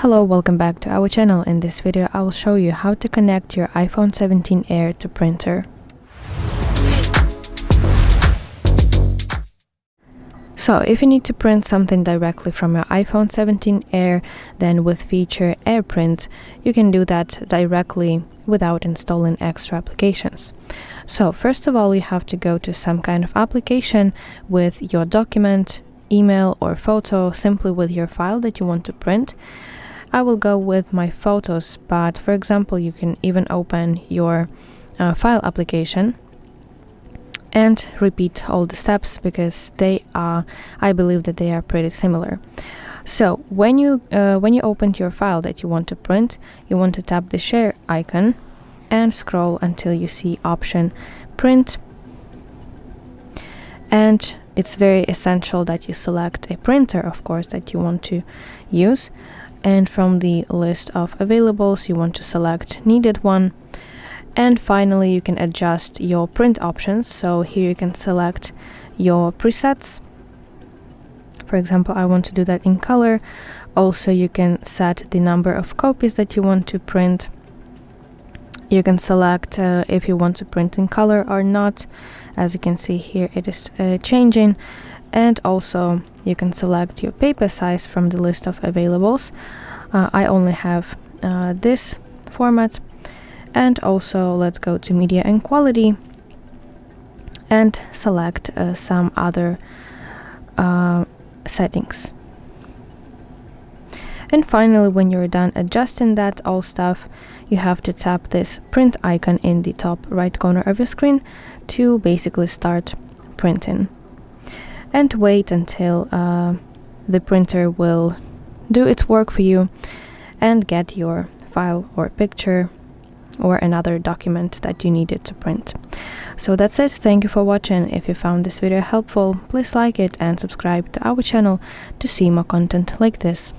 Hello, welcome back to our channel. In this video I will show you how to connect your iPhone 17 Air to printer. So if you need to print something directly from your iPhone 17 Air, then with feature AirPrint you can do that directly without installing extra applications. So first of all, you have to go to some kind of application with your document, email or photo, simply with your file that you want to print. I will go with my photos, but for example you can even open your file application and repeat all the steps because I believe that they are pretty similar. So when you opened your file that you want to print, you want to tap the share icon and scroll until you see option print, and it's very essential that you select a printer, of course, that you want to use. And from the list of availables you want to select needed one, and finally you can adjust your print options. So here you can select your presets. For example, I want to do that in color. Also you can set the number of copies that you want to print. You can select if you want to print in color or not. As you can see here, it is changing. And also you can select your paper size from the list of availables. I only have this format. And also let's go to media and quality and select some other settings. And finally, when you're done adjusting that all stuff, you have to tap this print icon in the top right corner of your screen to basically start printing. And wait until the printer will do its work for you and get your file or picture or another document that you needed to print. So that's it. Thank you for watching. If you found this video helpful, please like it and subscribe to our channel to see more content like this.